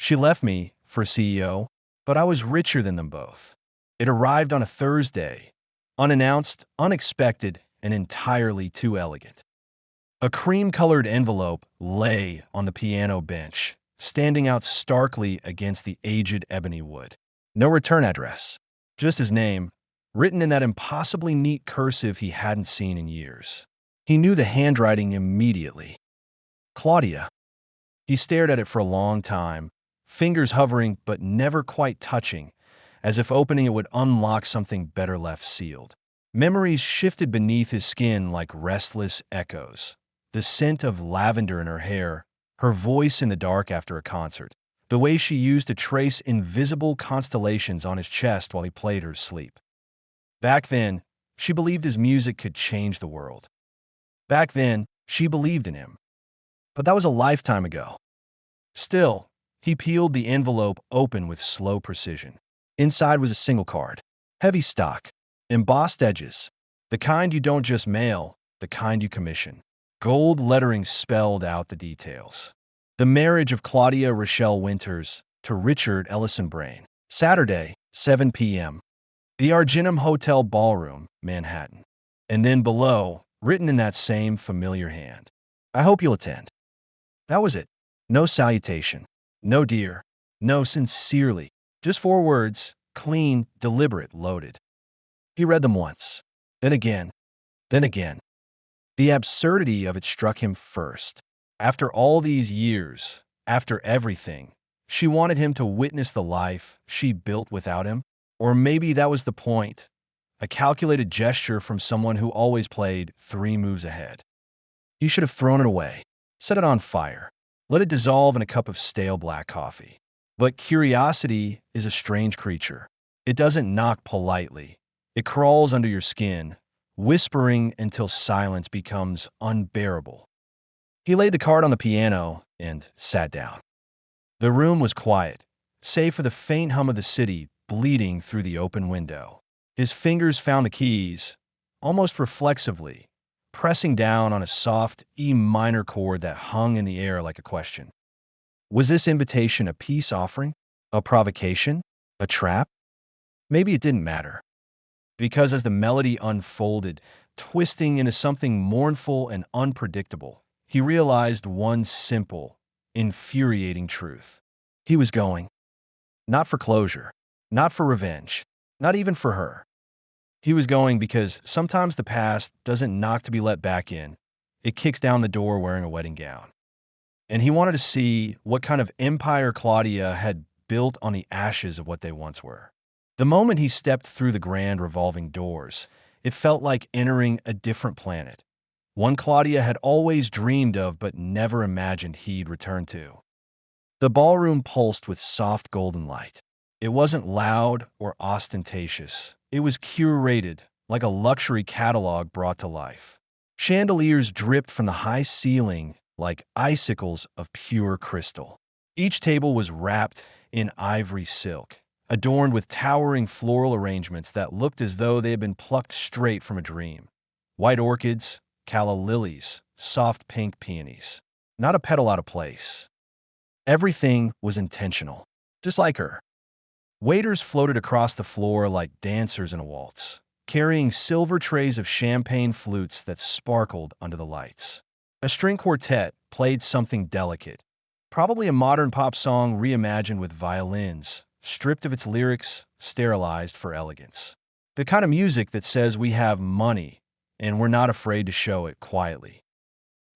She left me for CEO, but I was richer than them both. It arrived on a Thursday, unannounced, unexpected, and entirely too elegant. A cream-colored envelope lay on the piano bench, standing out starkly against the aged ebony wood. No return address, just his name, written in that impossibly neat cursive he hadn't seen in years. He knew the handwriting immediately. Claudia. He stared at it for a long time, fingers hovering but never quite touching, as if opening it would unlock something better left sealed. Memories shifted beneath his skin like restless echoes. The scent of lavender in her hair, her voice in the dark after a concert, the way she used to trace invisible constellations on his chest while he played her to sleep. Back then, she believed his music could change the world. Back then, she believed in him. But that was a lifetime ago. Still, he peeled the envelope open with slow precision. Inside was a single card, heavy stock, embossed edges, the kind you don't just mail, the kind you commission. Gold lettering spelled out the details. The marriage of Claudia Rochelle Winters to Richard Ellison Brain. Saturday, 7 p.m. The Arginum Hotel Ballroom, Manhattan. And then below, written in that same familiar hand, I hope you'll attend. That was it. No salutation. No dear. No sincerely. Just 4 words, clean, deliberate, loaded. He read them once. Then again. Then again. The absurdity of it struck him first. After all these years, after everything, she wanted him to witness the life she built without him. Or maybe that was the point. A calculated gesture from someone who always played 3 moves ahead. He should have thrown it away, set it on fire, let it dissolve in a cup of stale black coffee. But curiosity is a strange creature. It doesn't knock politely. It crawls under your skin, whispering until silence becomes unbearable. He laid the card on the piano and sat down. The room was quiet, save for the faint hum of the city bleeding through the open window. His fingers found the keys, almost reflexively, pressing down on a soft E minor chord that hung in the air like a question. Was this invitation a peace offering? A provocation? A trap? Maybe it didn't matter. Because as the melody unfolded, twisting into something mournful and unpredictable, he realized one simple, infuriating truth. He was going. Not for closure. Not for revenge. Not even for her. He was going because sometimes the past doesn't knock to be let back in. It kicks down the door wearing a wedding gown. And he wanted to see what kind of empire Claudia had built on the ashes of what they once were. The moment he stepped through the grand revolving doors, it felt like entering a different planet. One Claudia had always dreamed of but never imagined he'd return to. The ballroom pulsed with soft golden light. It wasn't loud or ostentatious. It was curated, like a luxury catalog brought to life. Chandeliers dripped from the high ceiling like icicles of pure crystal. Each table was wrapped in ivory silk, adorned with towering floral arrangements that looked as though they had been plucked straight from a dream. White orchids, calla lilies, soft pink peonies. Not a petal out of place. Everything was intentional, just like her. Waiters floated across the floor like dancers in a waltz, carrying silver trays of champagne flutes that sparkled under the lights. A string quartet played something delicate, probably a modern pop song reimagined with violins, stripped of its lyrics, sterilized for elegance. The kind of music that says we have money, and we're not afraid to show it quietly.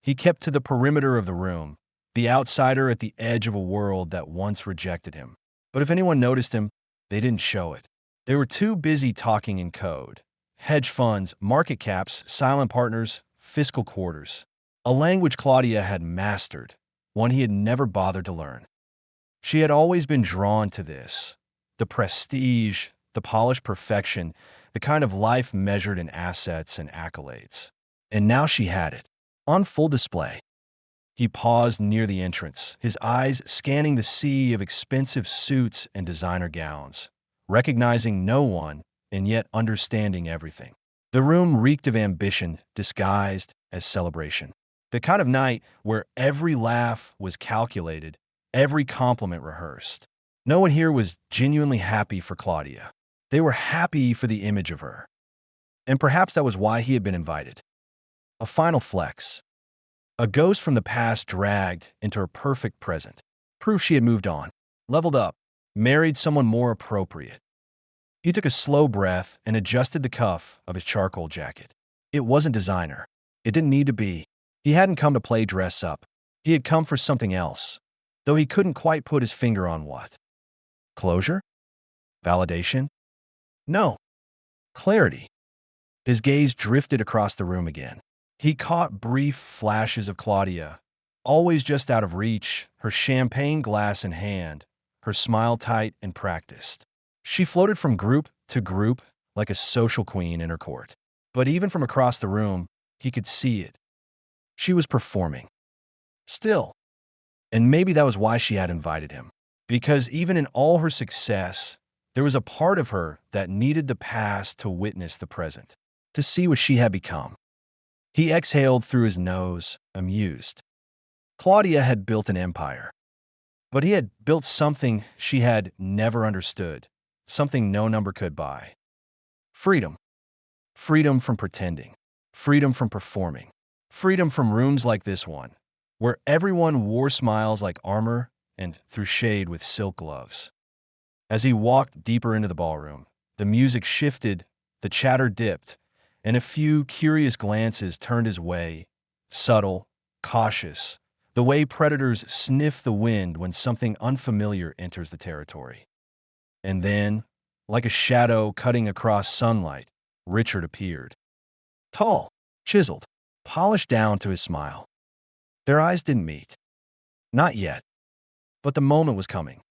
He kept to the perimeter of the room, the outsider at the edge of a world that once rejected him. But if anyone noticed him, they didn't show it. They were too busy talking in code. Hedge funds, market caps, silent partners, fiscal quarters. A language Claudia had mastered, one he had never bothered to learn. She had always been drawn to this. The prestige, the polished perfection, the kind of life measured in assets and accolades. And now she had it, on full display. He paused near the entrance, his eyes scanning the sea of expensive suits and designer gowns, recognizing no one and yet understanding everything. The room reeked of ambition disguised as celebration. The kind of night where every laugh was calculated, every compliment rehearsed. No one here was genuinely happy for Claudia. They were happy for the image of her. And perhaps that was why he had been invited. A final flex. A ghost from the past dragged into her perfect present. Proof she had moved on, leveled up, married someone more appropriate. He took a slow breath and adjusted the cuff of his charcoal jacket. It wasn't designer. It didn't need to be. He hadn't come to play dress up. He had come for something else, though he couldn't quite put his finger on what. Closure? Validation? No. Clarity. His gaze drifted across the room again. He caught brief flashes of Claudia, always just out of reach, her champagne glass in hand, her smile tight and practiced. She floated from group to group like a social queen in her court. But even from across the room, he could see it. She was performing. Still. And maybe that was why she had invited him. Because even in all her success, there was a part of her that needed the past to witness the present, to see what she had become. He exhaled through his nose, amused. Claudia had built an empire. But he had built something she had never understood, something no number could buy. Freedom. Freedom from pretending. Freedom from performing. Freedom from rooms like this one, where everyone wore smiles like armor and threw shade with silk gloves. As he walked deeper into the ballroom, the music shifted, the chatter dipped, and a few curious glances turned his way, subtle, cautious, the way predators sniff the wind when something unfamiliar enters the territory. And then, like a shadow cutting across sunlight, Richard appeared. Tall, chiseled, polished down to his smile. Their eyes didn't meet. Not yet. But the moment was coming.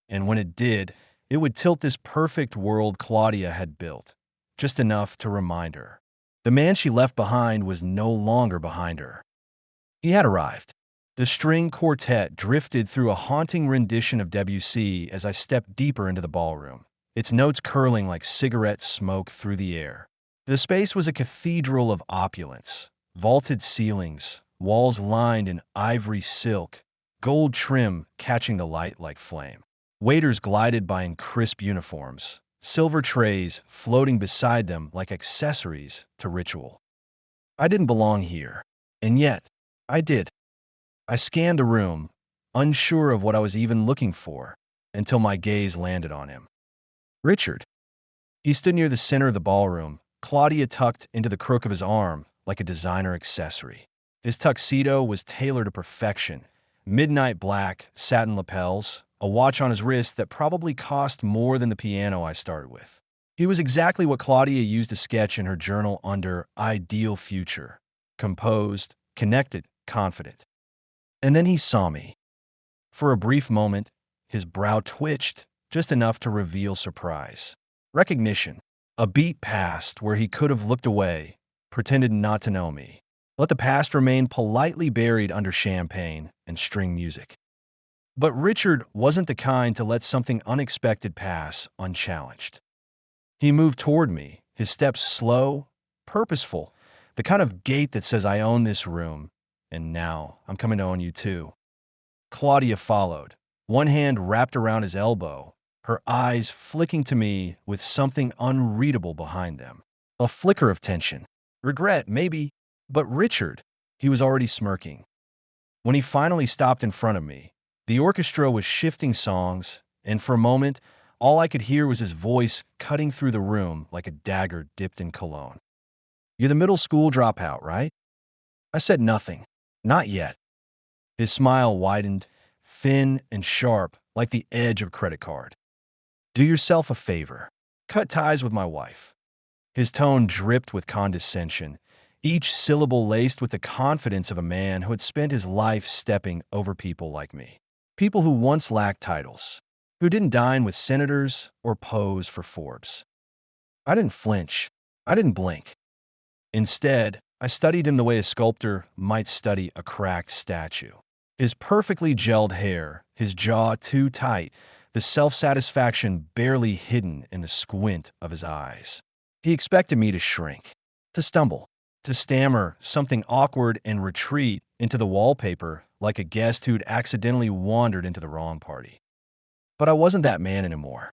And when it did, it would tilt this perfect world Claudia had built, just enough to remind her. The man she left behind was no longer behind her. He had arrived. The string quartet drifted through a haunting rendition of Debussy as I stepped deeper into the ballroom, its notes curling like cigarette smoke through the air. The space was a cathedral of opulence, vaulted ceilings, walls lined in ivory silk, gold trim catching the light like flame. Waiters glided by in crisp uniforms, silver trays floating beside them like accessories to ritual. I didn't belong here, and yet I did. I scanned the room, unsure of what I was even looking for, until my gaze landed on him. Richard. He stood near the center of the ballroom, Claudia tucked into the crook of his arm like a designer accessory. His tuxedo was tailored to perfection, midnight black, satin lapels, a watch on his wrist that probably cost more than the piano I started with. He was exactly what Claudia used to sketch in her journal under ideal future. Composed, connected, confident. And then he saw me. For a brief moment, his brow twitched, just enough to reveal surprise. Recognition. A beat passed where he could have looked away, pretended not to know me. Let the past remain politely buried under champagne and string music. But Richard wasn't the kind to let something unexpected pass unchallenged. He moved toward me, his steps slow, purposeful, the kind of gait that says I own this room, and now I'm coming to own you too. Claudia followed, one hand wrapped around his elbow, her eyes flicking to me with something unreadable behind them. A flicker of tension. Regret, maybe, but Richard, he was already smirking. When he finally stopped in front of me, the orchestra was shifting songs, and for a moment, all I could hear was his voice cutting through the room like a dagger dipped in cologne. You're the middle school dropout, right? I said nothing. Not yet. His smile widened, thin and sharp like the edge of a credit card. Do yourself a favor. Cut ties with my wife. His tone dripped with condescension, each syllable laced with the confidence of a man who had spent his life stepping over people like me. People who once lacked titles, who didn't dine with senators or pose for Forbes. I didn't flinch. I didn't blink. Instead, I studied him the way a sculptor might study a cracked statue. His perfectly gelled hair, his jaw too tight, the self-satisfaction barely hidden in the squint of his eyes. He expected me to shrink, to stumble, to stammer something awkward and retreat into the wallpaper like a guest who'd accidentally wandered into the wrong party. But I wasn't that man anymore.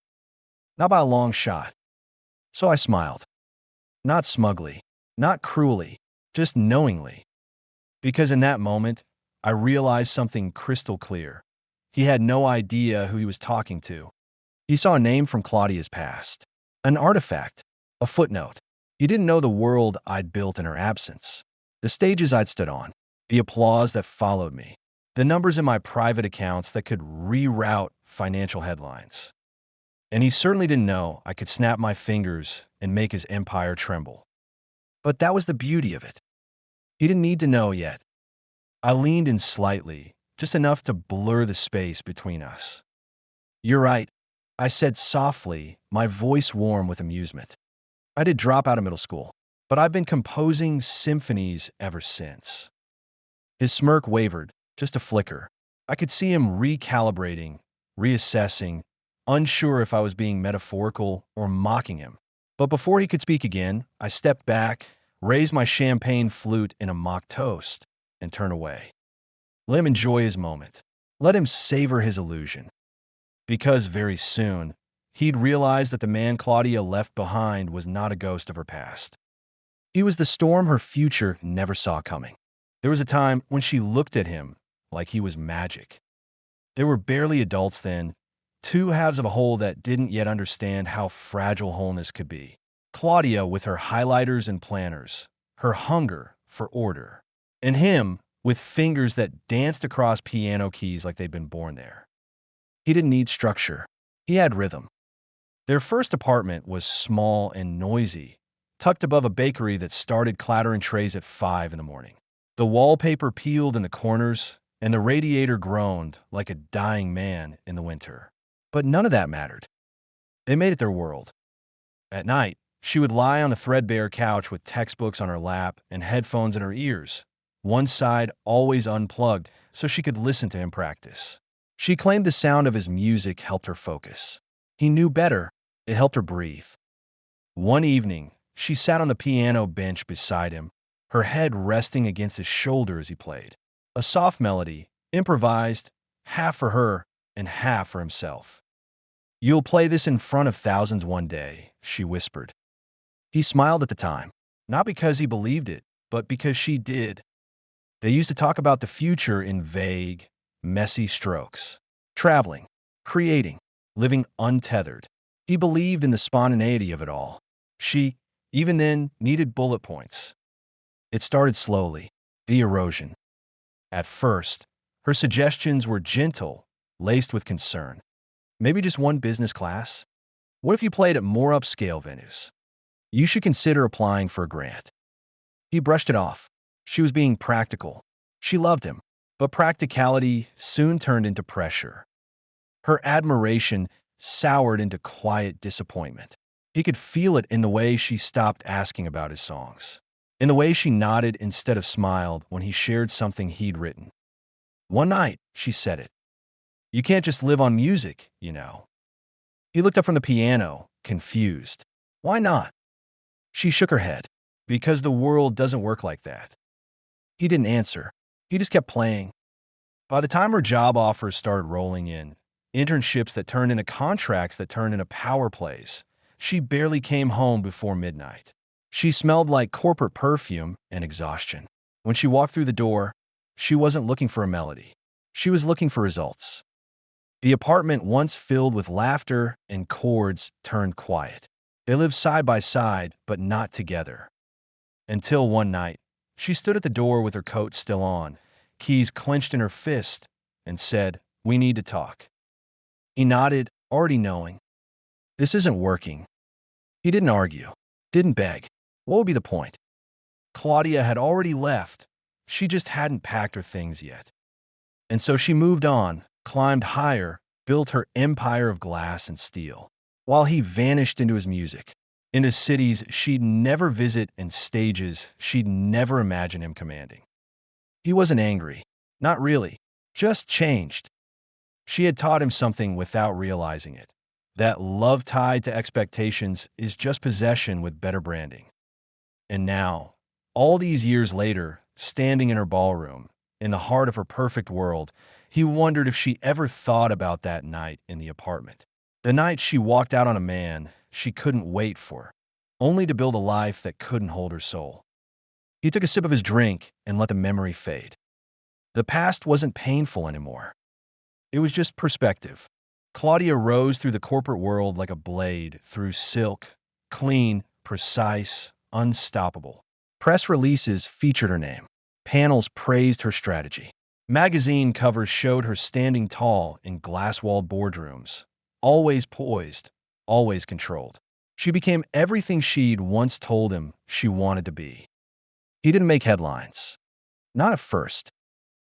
Not by a long shot. So I smiled. Not smugly, not cruelly, just knowingly. Because in that moment, I realized something crystal clear. He had no idea who he was talking to. He saw a name from Claudia's past, an artifact, a footnote. He didn't know the world I'd built in her absence, the stages I'd stood on, the applause that followed me, the numbers in my private accounts that could reroute financial headlines. And he certainly didn't know I could snap my fingers and make his empire tremble. But that was the beauty of it. He didn't need to know yet. I leaned in slightly, just enough to blur the space between us. "You're right," I said softly, my voice warm with amusement. "I did drop out of middle school, but I've been composing symphonies ever since." His smirk wavered, just a flicker. I could see him recalibrating, reassessing, unsure if I was being metaphorical or mocking him. But before he could speak again, I stepped back, raised my champagne flute in a mock toast, and turned away. Let him enjoy his moment. Let him savor his illusion. Because very soon, he'd realize that the man Claudia left behind was not a ghost of her past. He was the storm her future never saw coming. There was a time when she looked at him like he was magic. They were barely adults then, two halves of a whole that didn't yet understand how fragile wholeness could be. Claudia with her highlighters and planners, her hunger for order, and him with fingers that danced across piano keys like they'd been born there. He didn't need structure. He had rhythm. Their first apartment was small and noisy, tucked above a bakery that started clattering trays at 5 in the morning. The wallpaper peeled in the corners, and the radiator groaned like a dying man in the winter. But none of that mattered. They made it their world. At night, she would lie on the threadbare couch with textbooks on her lap and headphones in her ears, one side always unplugged so she could listen to him practice. She claimed the sound of his music helped her focus. He knew better. It helped her breathe. One evening, she sat on the piano bench beside him, her head resting against his shoulder as he played. A soft melody, improvised, half for her and half for himself. "You'll play this in front of thousands one day," she whispered. He smiled at the time, not because he believed it, but because she did. They used to talk about the future in vague, messy strokes. Traveling, creating, living untethered. He believed in the spontaneity of it all. She, even then, needed bullet points. It started slowly, the erosion. At first, her suggestions were gentle, laced with concern. Maybe just one business class? What if you played at more upscale venues? You should consider applying for a grant. He brushed it off. She was being practical. She loved him, but practicality soon turned into pressure. Her admiration soured into quiet disappointment. He could feel it in the way she stopped asking about his songs, in the way she nodded instead of smiled when he shared something he'd written. One night, she said it. "You can't just live on music, you know." He looked up from the piano, confused. "Why not?" She shook her head. "Because the world doesn't work like that." He didn't answer. He just kept playing. By the time her job offers started rolling in, internships that turned into contracts that turned into power plays, she barely came home before midnight. She smelled like corporate perfume and exhaustion. When she walked through the door, she wasn't looking for a melody. She was looking for results. The apartment, once filled with laughter and chords, turned quiet. They lived side by side, but not together. Until one night, she stood at the door with her coat still on, keys clenched in her fist, and said, "We need to talk." He nodded, already knowing. This isn't working. He didn't argue, didn't beg. What would be the point? Claudia had already left. She just hadn't packed her things yet. And so she moved on, climbed higher, built her empire of glass and steel, while he vanished into his music, into cities she'd never visit and stages she'd never imagine him commanding. He wasn't angry. Not really. Just changed. She had taught him something without realizing it. That love tied to expectations is just possession with better branding. And now, all these years later, standing in her ballroom, in the heart of her perfect world, he wondered if she ever thought about that night in the apartment. The night she walked out on a man she couldn't wait for, only to build a life that couldn't hold her soul. He took a sip of his drink and let the memory fade. The past wasn't painful anymore. It was just perspective. Claudia rose through the corporate world like a blade through silk, clean, precise, unstoppable. Press releases featured her name. Panels praised her strategy. Magazine covers showed her standing tall in glass-walled boardrooms, always poised, always controlled. She became everything she'd once told him she wanted to be. He didn't make headlines. Not at first.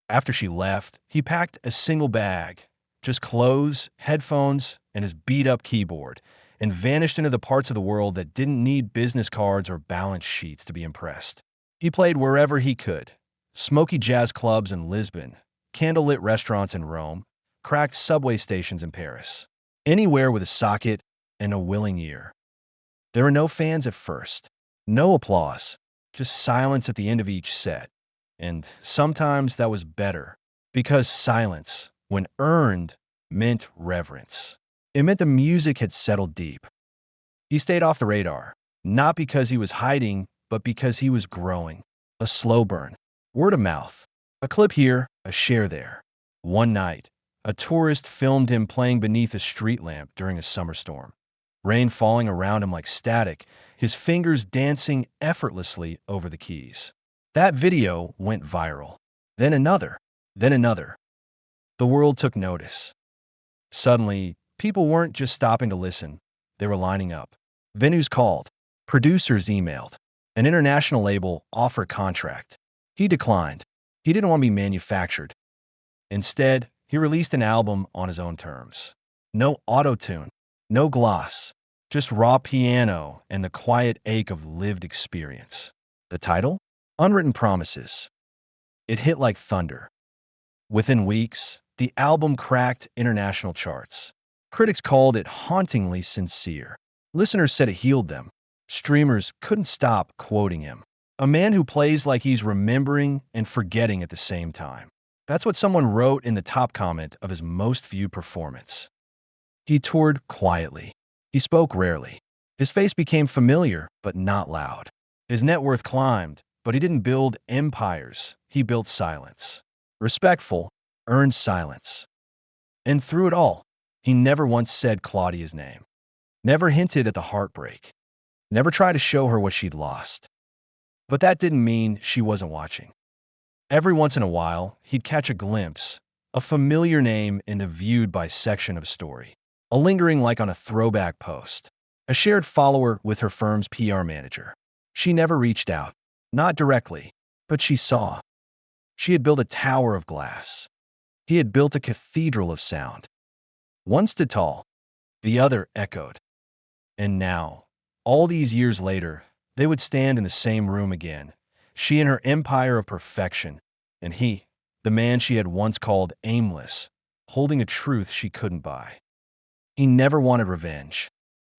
After she left, he packed a single bag, just clothes, headphones, and his beat-up keyboard, and vanished into the parts of the world that didn't need business cards or balance sheets to be impressed. He played wherever he could. Smoky jazz clubs in Lisbon, candlelit restaurants in Rome, cracked subway stations in Paris. Anywhere with a socket and a willing ear. There were no fans at first. No applause. Just silence at the end of each set. And sometimes that was better, because silence, when earned, meant reverence. It meant the music had settled deep. He stayed off the radar, not because he was hiding, but because he was growing. A slow burn. Word of mouth. A clip here, a share there. One night, a tourist filmed him playing beneath a street lamp during a summer storm. Rain falling around him like static, his fingers dancing effortlessly over the keys. That video went viral. Then another. Then another. The world took notice. Suddenly, people weren't just stopping to listen. They were lining up. Venues called. Producers emailed. An international label offered a contract. He declined. He didn't want to be manufactured. Instead, he released an album on his own terms. No auto-tune, no gloss, just raw piano and the quiet ache of lived experience. The title? Unwritten Promises. It hit like thunder. Within weeks, the album cracked international charts. Critics called it hauntingly sincere. Listeners said it healed them. Streamers couldn't stop quoting him. A man who plays like he's remembering and forgetting at the same time. That's what someone wrote in the top comment of his most viewed performance. He toured quietly. He spoke rarely. His face became familiar, but not loud. His net worth climbed, but he didn't build empires. He built silence. Respectful, earned silence. And through it all, he never once said Claudia's name. Never hinted at the heartbreak. Never tried to show her what she'd lost. But that didn't mean she wasn't watching. Every once in a while, he'd catch a glimpse, a familiar name in the viewed by section of a story, a lingering like on a throwback post, a shared follower with her firm's PR manager. She never reached out, not directly, but she saw. She had built a tower of glass. He had built a cathedral of sound. One stood tall, the other echoed. And now, all these years later, they would stand in the same room again, she and her empire of perfection, and he, the man she had once called aimless, holding a truth she couldn't buy. He never wanted revenge,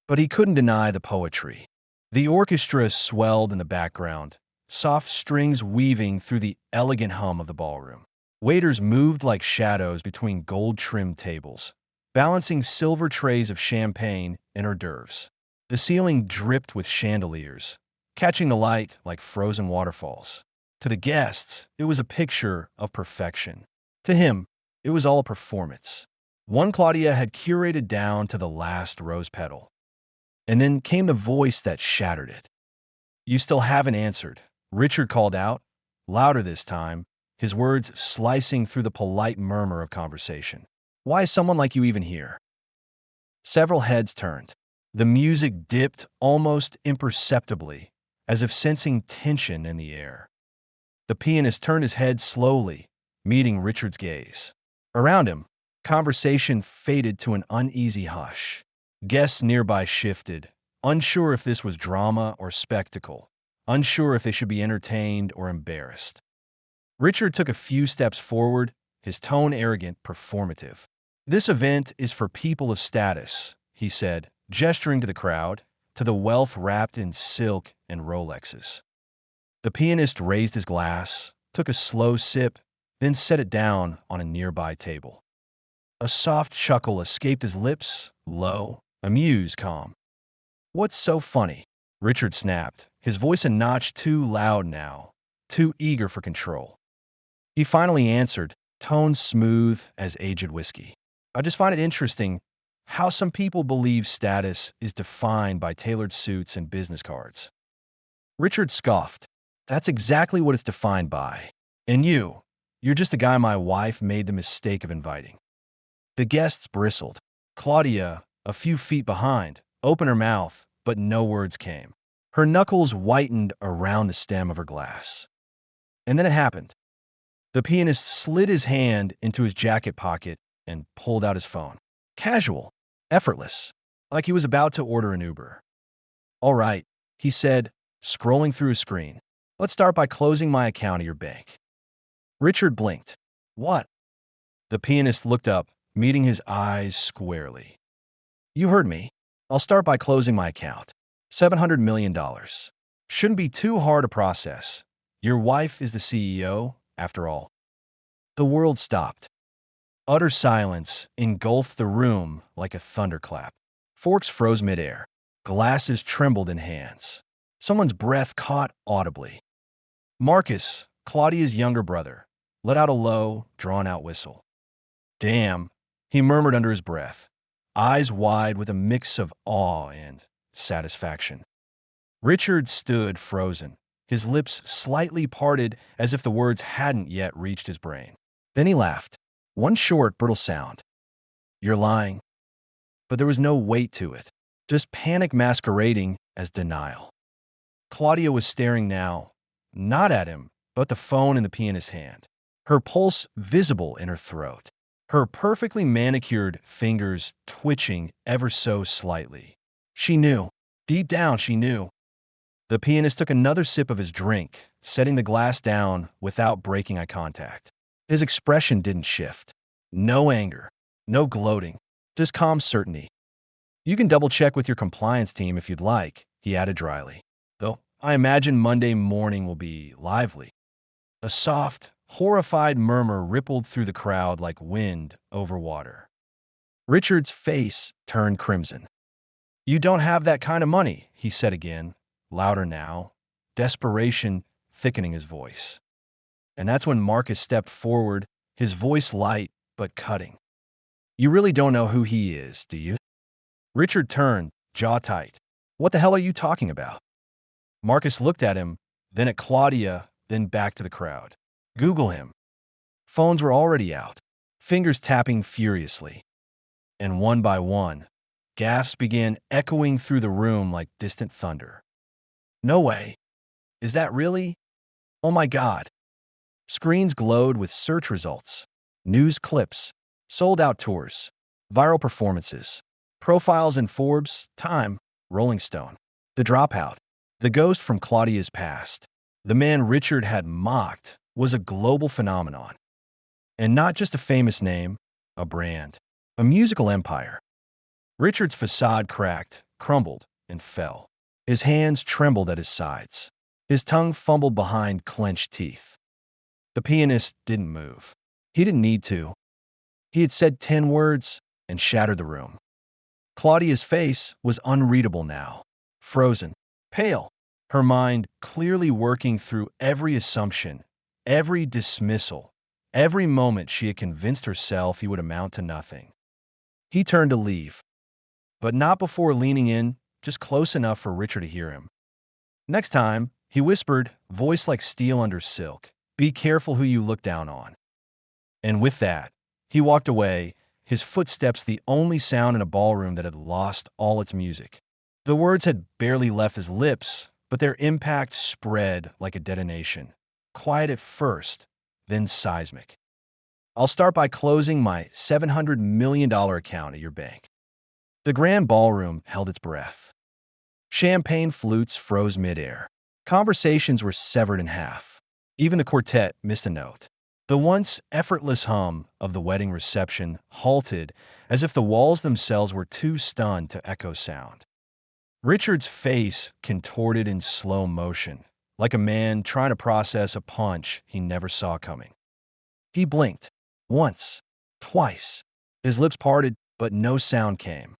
but he couldn't deny the poetry. The orchestra swelled in the background, soft strings weaving through the elegant hum of the ballroom. Waiters moved like shadows between gold-trimmed tables, balancing silver trays of champagne and hors d'oeuvres. The ceiling dripped with chandeliers, catching the light like frozen waterfalls. To the guests, it was a picture of perfection. To him, it was all a performance. One Claudia had curated down to the last rose petal. And then came the voice that shattered it. "You still haven't answered," Richard called out, louder this time, his words slicing through the polite murmur of conversation. "Why is someone like you even here?" Several heads turned. The music dipped almost imperceptibly, as if sensing tension in the air. The pianist turned his head slowly, meeting Richard's gaze. Around him, conversation faded to an uneasy hush. Guests nearby shifted, unsure if this was drama or spectacle, unsure if they should be entertained or embarrassed. Richard took a few steps forward, his tone arrogant, performative. "This event is for people of status," he said, gesturing to the crowd, to the wealth wrapped in silk and Rolexes. The pianist raised his glass, took a slow sip, then set it down on a nearby table. A soft chuckle escaped his lips, low, amused, calm. "What's so funny?" Richard snapped, his voice a notch too loud now, too eager for control. He finally answered, tone smooth as aged whiskey. "I just find it interesting how some people believe status is defined by tailored suits and business cards." Richard scoffed. "That's exactly what it's defined by. And you're just the guy my wife made the mistake of inviting." The guests bristled. Claudia, a few feet behind, opened her mouth, but no words came. Her knuckles whitened around the stem of her glass. And then it happened. The pianist slid his hand into his jacket pocket and pulled out his phone. Casual, effortless, like he was about to order an Uber. "All right," he said, scrolling through his screen. "Let's start by closing my account at your bank." Richard blinked. "What?" The pianist looked up, meeting his eyes squarely. "You heard me. I'll start by closing my account. $700 million. Shouldn't be too hard to process. Your wife is the CEO, after all." The world stopped. Utter silence engulfed the room like a thunderclap. Forks froze midair. Glasses trembled in hands. Someone's breath caught audibly. Marcus, Claudia's younger brother, let out a low, drawn-out whistle. "Damn," he murmured under his breath, eyes wide with a mix of awe and satisfaction. Richard stood frozen, his lips slightly parted as if the words hadn't yet reached his brain. Then he laughed, one short, brittle sound. "You're lying." But there was no weight to it, just panic masquerading as denial. Claudia was staring now, not at him, but the phone in the pianist's hand, her pulse visible in her throat, her perfectly manicured fingers twitching ever so slightly. She knew. Deep down, she knew. The pianist took another sip of his drink, setting the glass down without breaking eye contact. His expression didn't shift. No anger, no gloating, just calm certainty. "You can double-check with your compliance team if you'd like," he added dryly. "Though I imagine Monday morning will be lively." A soft, horrified murmur rippled through the crowd like wind over water. Richard's face turned crimson. "You don't have that kind of money," he said again, louder now, desperation thickening his voice. And that's when Marcus stepped forward, his voice light but cutting. "You really don't know who he is, do you?" Richard turned, jaw tight. "What the hell are you talking about?" Marcus looked at him, then at Claudia, then back to the crowd. "Google him." Phones were already out, fingers tapping furiously. And one by one, gasps began echoing through the room like distant thunder. "No way. Is that really? Oh my God." Screens glowed with search results, news clips, sold-out tours, viral performances, profiles in Forbes, Time, Rolling Stone. The dropout, the ghost from Claudia's past, the man Richard had mocked, was a global phenomenon. And not just a famous name, a brand, a musical empire. Richard's facade cracked, crumbled, and fell. His hands trembled at his sides. His tongue fumbled behind clenched teeth. The pianist didn't move. He didn't need to. He had said 10 words and shattered the room. Claudia's face was unreadable now, frozen, pale, her mind clearly working through every assumption, every dismissal, every moment she had convinced herself he would amount to nothing. He turned to leave, but not before leaning in just close enough for Richard to hear him. "Next time," he whispered, voice like steel under silk, "be careful who you look down on." And with that, he walked away, his footsteps the only sound in a ballroom that had lost all its music. The words had barely left his lips, but their impact spread like a detonation. Quiet at first, then seismic. "I'll start by closing my $700 million account at your bank." The grand ballroom held its breath. Champagne flutes froze midair. Conversations were severed in half. Even the quartet missed a note. The once effortless hum of the wedding reception halted as if the walls themselves were too stunned to echo sound. Richard's face contorted in slow motion, like a man trying to process a punch he never saw coming. He blinked. Once. Twice. His lips parted, but no sound came.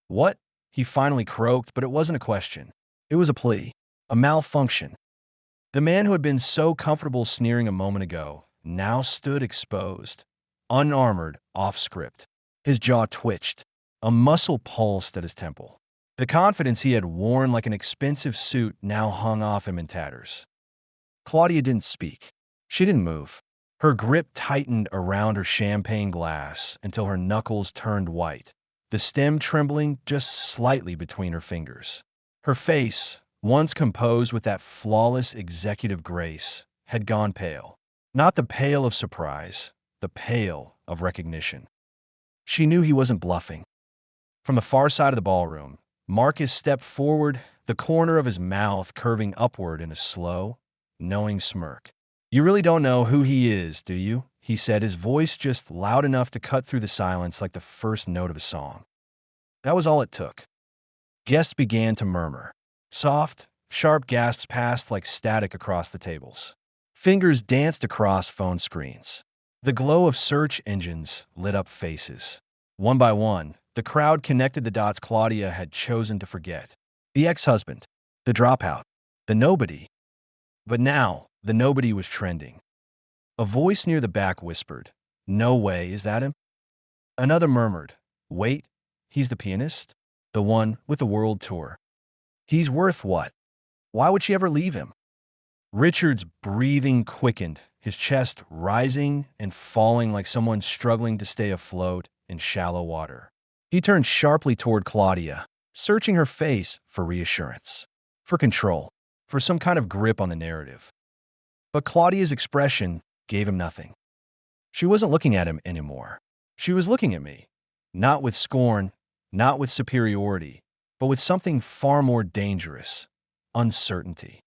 What? He finally croaked, but it wasn't a question. It was a plea. A malfunction. The man who had been so comfortable sneering a moment ago now stood exposed, unarmored, off script. His jaw twitched. A muscle pulsed at his temple. The confidence he had worn like an expensive suit now hung off him in tatters. Claudia didn't speak. She didn't move. Her grip tightened around her champagne glass until her knuckles turned white, the stem trembling just slightly between her fingers. Her face, once composed with that flawless executive grace, had gone pale. Not the pale of surprise, the pale of recognition. She knew he wasn't bluffing. From the far side of the ballroom, Marcus stepped forward, the corner of his mouth curving upward in a slow, knowing smirk. "You really don't know who he is, do you?" he said, his voice just loud enough to cut through the silence like the first note of a song. That was all it took. Guests began to murmur. Soft, sharp gasps passed like static across the tables. Fingers danced across phone screens. The glow of search engines lit up faces. One by one, the crowd connected the dots Claudia had chosen to forget. The ex-husband, the dropout, the nobody. But now, the nobody was trending. A voice near the back whispered, "No way, is that him?" Another murmured, "Wait, he's the pianist? The one with the world tour. He's worth what? Why would she ever leave him?" Richard's breathing quickened, his chest rising and falling like someone struggling to stay afloat in shallow water. He turned sharply toward Claudia, searching her face for reassurance, for control, for some kind of grip on the narrative. But Claudia's expression gave him nothing. She wasn't looking at him anymore. She was looking at me, not with scorn, not with superiority, but with something far more dangerous: uncertainty.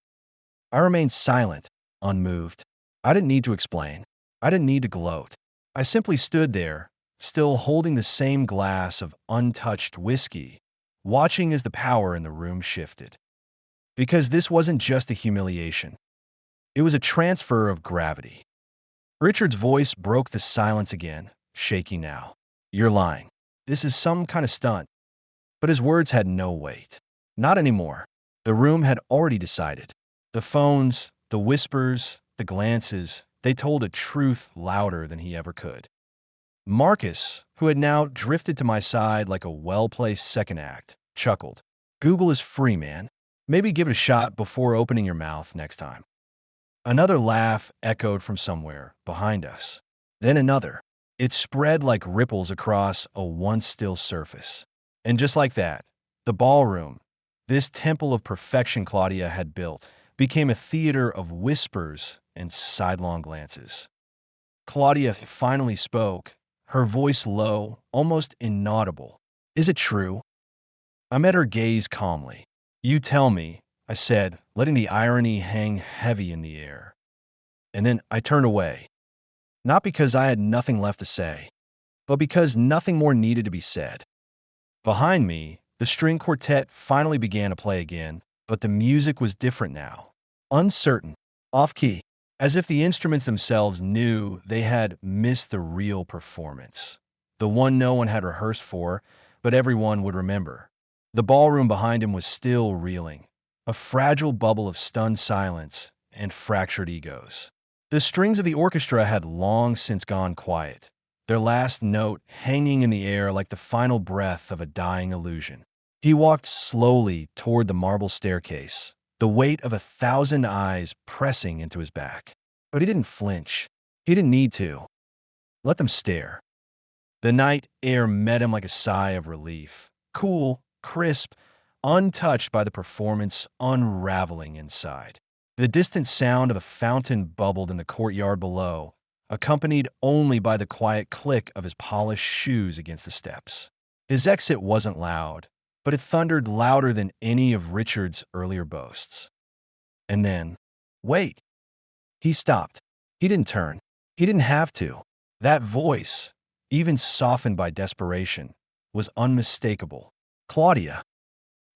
I remained silent, unmoved. I didn't need to explain. I didn't need to gloat. I simply stood there, still holding the same glass of untouched whiskey, watching as the power in the room shifted. Because this wasn't just a humiliation. It was a transfer of gravity. Richard's voice broke the silence again, shaky now. "You're lying. This is some kind of stunt." But his words had no weight. Not anymore. The room had already decided. The phones, the whispers, the glances, they told a truth louder than he ever could. Marcus, who had now drifted to my side like a well-placed second act, chuckled. "Google is free, man. Maybe give it a shot before opening your mouth next time." Another laugh echoed from somewhere behind us. Then another. It spread like ripples across a once still surface. And just like that, the ballroom, this temple of perfection Claudia had built, became a theater of whispers and sidelong glances. Claudia finally spoke, her voice low, almost inaudible. "Is it true?" I met her gaze calmly. "You tell me," I said, letting the irony hang heavy in the air. And then I turned away. Not because I had nothing left to say, but because nothing more needed to be said. Behind me, the string quartet finally began to play again, but the music was different now. Uncertain, off-key, as if the instruments themselves knew they had missed the real performance. The one no one had rehearsed for, but everyone would remember. The ballroom behind him was still reeling, a fragile bubble of stunned silence and fractured egos. The strings of the orchestra had long since gone quiet, their last note hanging in the air like the final breath of a dying illusion. He walked slowly toward the marble staircase, the weight of 1,000 eyes pressing into his back. But he didn't flinch. He didn't need to. Let them stare. The night air met him like a sigh of relief, cool, crisp, untouched by the performance unraveling inside. The distant sound of a fountain bubbled in the courtyard below, accompanied only by the quiet click of his polished shoes against the steps. His exit wasn't loud, but it thundered louder than any of Richard's earlier boasts. And then, wait. He stopped. He didn't turn. He didn't have to. That voice, even softened by desperation, was unmistakable. Claudia.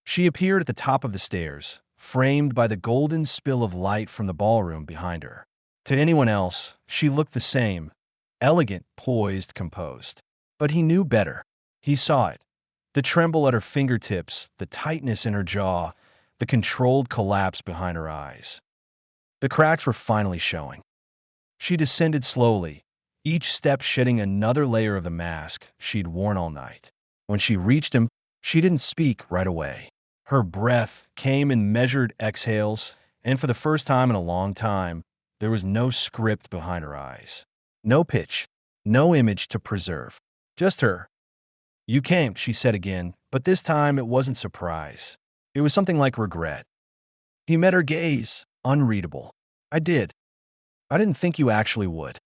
She appeared at the top of the stairs, framed by the golden spill of light from the ballroom behind her. To anyone else, she looked the same, elegant, poised, composed. But he knew better. He saw it. The tremble at her fingertips, the tightness in her jaw, the controlled collapse behind her eyes. The cracks were finally showing. She descended slowly, each step shedding another layer of the mask she'd worn all night. When she reached him, she didn't speak right away. Her breath came in measured exhales, and for the first time in a long time, there was no script behind her eyes. No pitch, no image to preserve. Just her. "You came," she said again, but this time it wasn't surprise. It was something like regret. He met her gaze, unreadable. "I did. I didn't think you actually would."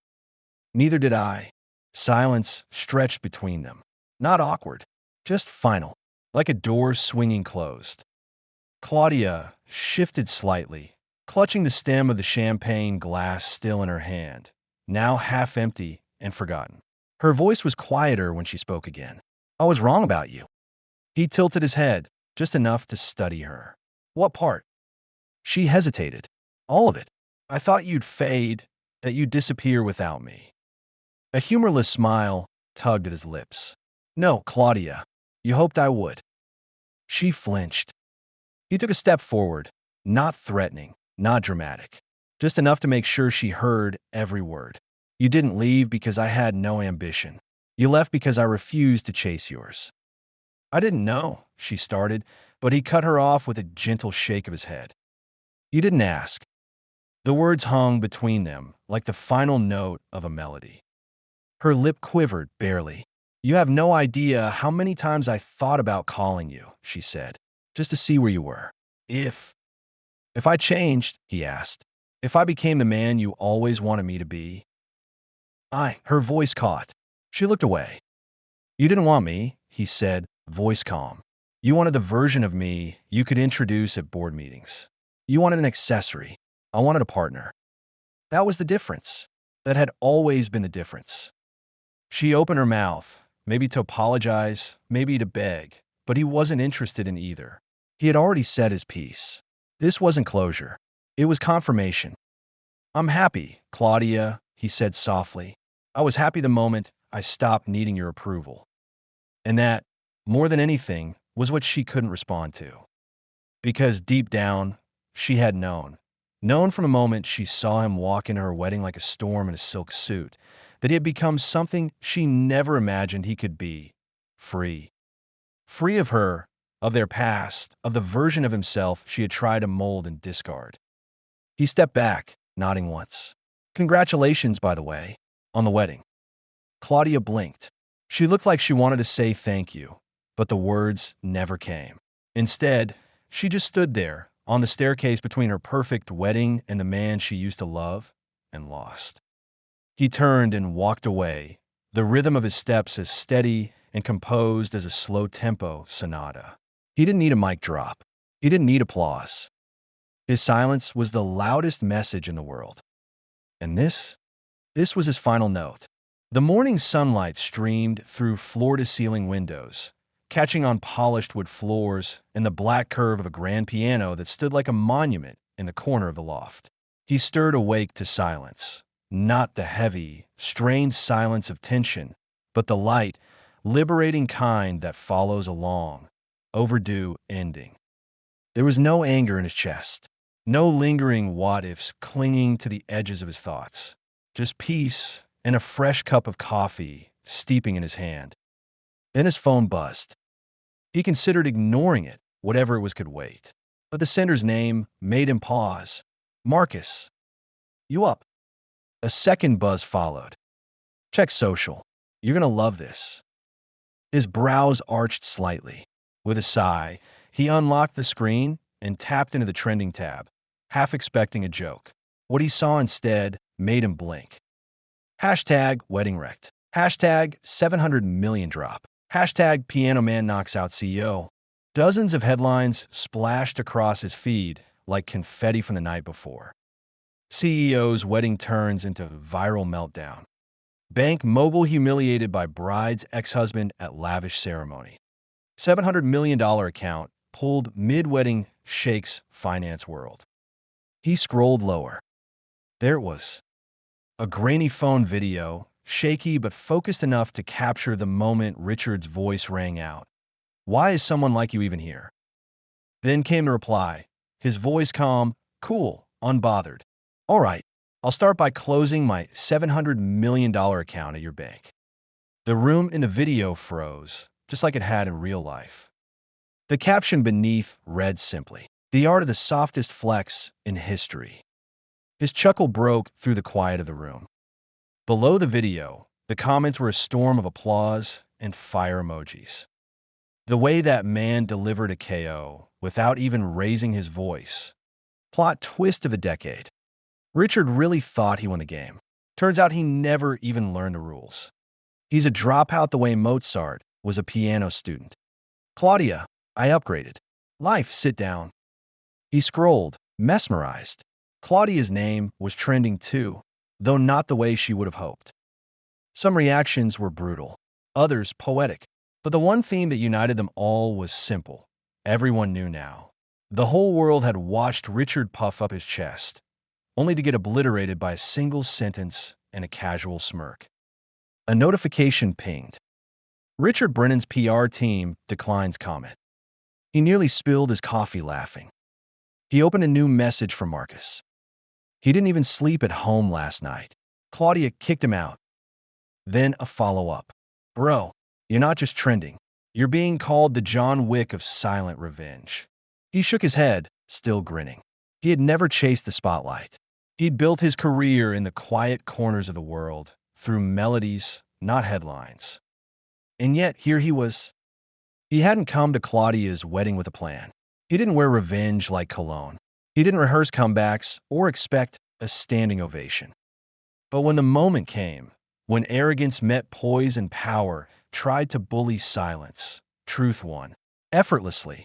"Neither did I." Silence stretched between them. Not awkward, just final, like a door swinging closed. Claudia shifted slightly, clutching the stem of the champagne glass still in her hand, now half empty and forgotten. Her voice was quieter when she spoke again. "I was wrong about you." He tilted his head, just enough to study her. "What part?" She hesitated. "All of it. I thought you'd fade, that you'd disappear without me." A humorless smile tugged at his lips. "No, Claudia. You hoped I would." She flinched. He took a step forward, not threatening, not dramatic, just enough to make sure she heard every word. "You didn't leave because I had no ambition. You left because I refused to chase yours." "I didn't know," she started, but he cut her off with a gentle shake of his head. "You didn't ask." The words hung between them like the final note of a melody. Her lip quivered barely. "You have no idea how many times I thought about calling you," she said, "just to see where you were. If I changed," he asked, "if I became the man you always wanted me to be." Her voice caught. She looked away. "You didn't want me," he said, voice calm. "You wanted the version of me you could introduce at board meetings. You wanted an accessory. I wanted a partner." That was the difference. That had always been the difference. She opened her mouth, maybe to apologize, maybe to beg, but he wasn't interested in either. He had already said his piece. This wasn't closure. It was confirmation. "I'm happy, Claudia," he said softly. "I was happy the moment I stopped needing your approval." And that, more than anything, was what she couldn't respond to. Because deep down, she had known. Known from the moment she saw him walk into her wedding like a storm in a silk suit, that he had become something she never imagined he could be. Free. Free of her, of their past, of the version of himself she had tried to mold and discard. He stepped back, nodding once. "Congratulations, by the way, on the wedding." Claudia blinked. She looked like she wanted to say thank you, but the words never came. Instead, she just stood there, on the staircase between her perfect wedding and the man she used to love and lost. He turned and walked away, the rhythm of his steps as steady and composed as a slow-tempo sonata. He didn't need a mic drop. He didn't need applause. His silence was the loudest message in the world. And this was his final note. The morning sunlight streamed through floor-to-ceiling windows, catching on polished wood floors and the black curve of a grand piano that stood like a monument in the corner of the loft. He stirred awake to silence, not the heavy, strained silence of tension, but the light, liberating kind that follows a long, overdue ending. There was no anger in his chest, no lingering what-ifs clinging to the edges of his thoughts, just peace and a fresh cup of coffee steeping in his hand. Then his phone buzzed. He considered ignoring it, whatever it was could wait. But the sender's name made him pause. "Marcus, you up?" A second buzz followed. "Check social. You're gonna love this." His brows arched slightly. With a sigh, he unlocked the screen and tapped into the trending tab, half expecting a joke. What he saw instead made him blink. Hashtag wedding wrecked. Hashtag 700 million drop. Hashtag piano man knocks out CEO. Dozens of headlines splashed across his feed like confetti from the night before. CEO's wedding turns into viral meltdown. Bank mogul humiliated by bride's ex-husband at lavish ceremony. $700 million account pulled mid-wedding shakes finance world. He scrolled lower. There it was. A grainy phone video, shaky but focused enough to capture the moment Richard's voice rang out. "Why is someone like you even here?" Then came the reply, his voice calm, cool, unbothered. "All right, I'll start by closing my $700 million account at your bank." The room in the video froze, just like it had in real life. The caption beneath read simply, "The art of the softest flex in history." His chuckle broke through the quiet of the room. Below the video, the comments were a storm of applause and fire emojis. The way that man delivered a KO without even raising his voice. Plot twist of the decade. Richard really thought he won the game. Turns out he never even learned the rules. He's a dropout the way Mozart was a piano student. "Claudia, I upgraded. Life, sit down." He scrolled, mesmerized. Claudia's name was trending too, though not the way she would have hoped. Some reactions were brutal, others poetic, but the one theme that united them all was simple. Everyone knew now. The whole world had watched Richard puff up his chest, only to get obliterated by a single sentence and a casual smirk. A notification pinged. Richard Brennan's PR team declines comment. He nearly spilled his coffee laughing. He opened a new message from Marcus. He didn't even sleep at home last night. Claudia kicked him out. Then a follow-up. "Bro, you're not just trending. You're being called the John Wick of silent revenge." He shook his head, still grinning. He had never chased the spotlight. He'd built his career in the quiet corners of the world, through melodies, not headlines. And yet, here he was. He hadn't come to Claudia's wedding with a plan. He didn't wear revenge like cologne. He didn't rehearse comebacks or expect a standing ovation. But when the moment came, when arrogance met poise and power tried to bully silence, truth won. Effortlessly.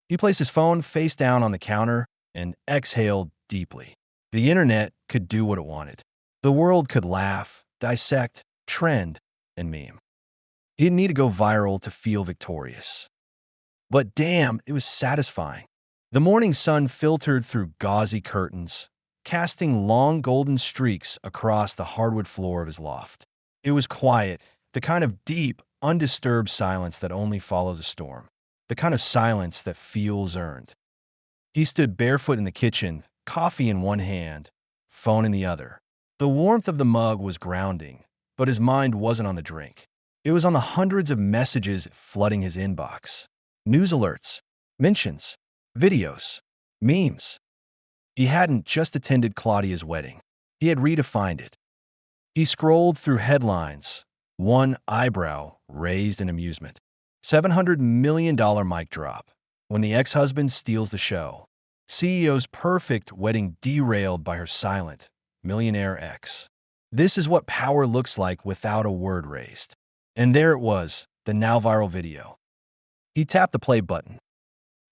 He placed his phone face down on the counter and exhaled deeply. The internet could do what it wanted. The world could laugh, dissect, trend, and meme. He didn't need to go viral to feel victorious. But damn, it was satisfying. The morning sun filtered through gauzy curtains, casting long golden streaks across the hardwood floor of his loft. It was quiet, the kind of deep, undisturbed silence that only follows a storm, the kind of silence that feels earned. He stood barefoot in the kitchen, coffee in one hand, phone in the other. The warmth of the mug was grounding, but his mind wasn't on the drink. It was on the hundreds of messages flooding his inbox. News alerts, mentions, videos, memes. He hadn't just attended Claudia's wedding. He had redefined it. He scrolled through headlines, one eyebrow raised in amusement. $700 million mic drop. When the ex-husband steals the show. CEO's perfect wedding derailed by her silent, millionaire ex. This is what power looks like without a word raised. And there it was, the now viral video. He tapped the play button.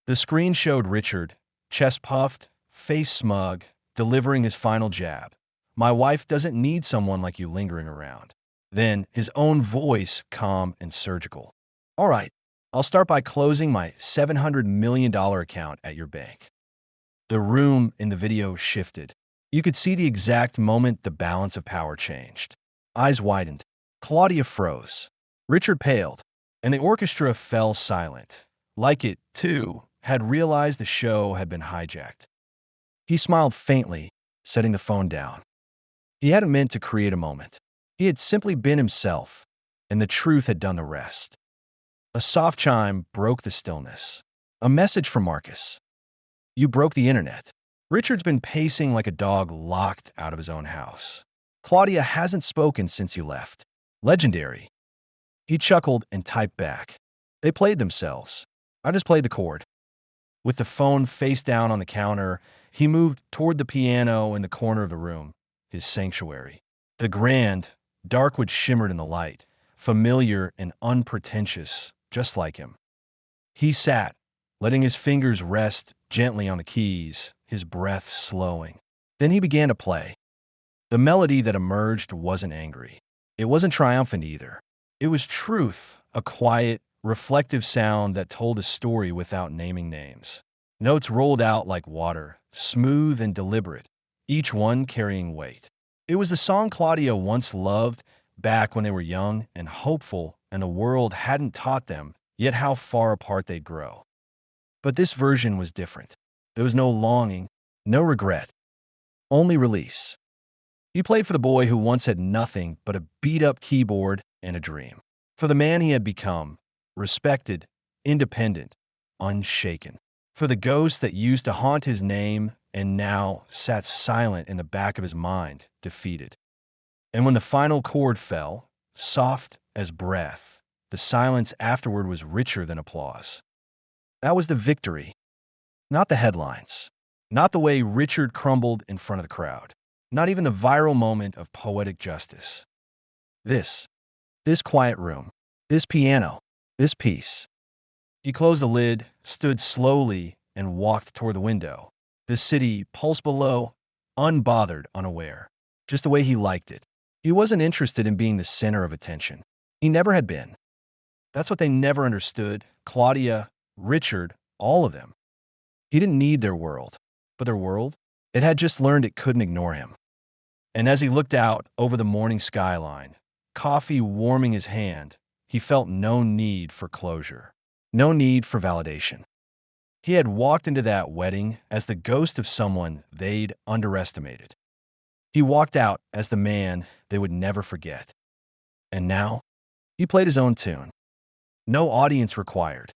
The screen showed Richard, chest puffed, face smug, delivering his final jab. "My wife doesn't need someone like you lingering around." Then, his own voice calm and surgical. "All right, I'll start by closing my $700 million account at your bank." The room in the video shifted. You could see the exact moment the balance of power changed. Eyes widened. Claudia froze. Richard paled, and the orchestra fell silent. Like it, too, had realized the show had been hijacked. He smiled faintly, setting the phone down. He hadn't meant to create a moment. He had simply been himself, and the truth had done the rest. A soft chime broke the stillness. A message from Marcus. "You broke the internet." Richard's been pacing like a dog locked out of his own house. "Claudia hasn't spoken since you left." Legendary. He chuckled and typed back. "They played themselves. I just played the chord." With the phone face down on the counter, he moved toward the piano in the corner of the room, his sanctuary. The grand, dark wood shimmered in the light, familiar and unpretentious, just like him. He sat, letting his fingers rest gently on the keys, his breath slowing. Then he began to play. The melody that emerged wasn't angry. It wasn't triumphant either. It was truth, a quiet, reflective sound that told a story without naming names. Notes rolled out like water, smooth and deliberate, each one carrying weight. It was the song Claudia once loved back when they were young and hopeful and the world hadn't taught them yet how far apart they'd grow. But this version was different. There was no longing, no regret, only release. He played for the boy who once had nothing but a beat-up keyboard and a dream. For the man he had become, respected, independent, unshaken. For the ghost that used to haunt his name and now sat silent in the back of his mind, defeated. And when the final chord fell, soft as breath, the silence afterward was richer than applause. That was the victory, not the headlines, not the way Richard crumbled in front of the crowd, not even the viral moment of poetic justice. This quiet room, this piano, this piece. He closed the lid, stood slowly, and walked toward the window. The city, pulse below, unbothered, unaware, just the way he liked it. He wasn't interested in being the center of attention. He never had been. That's what they never understood. Claudia, Richard, all of them. He didn't need their world, but their world, it had just learned it couldn't ignore him. And as he looked out over the morning skyline, coffee warming his hand, he felt no need for closure, no need for validation. He had walked into that wedding as the ghost of someone they'd underestimated. He walked out as the man they would never forget. And now, he played his own tune. No audience required.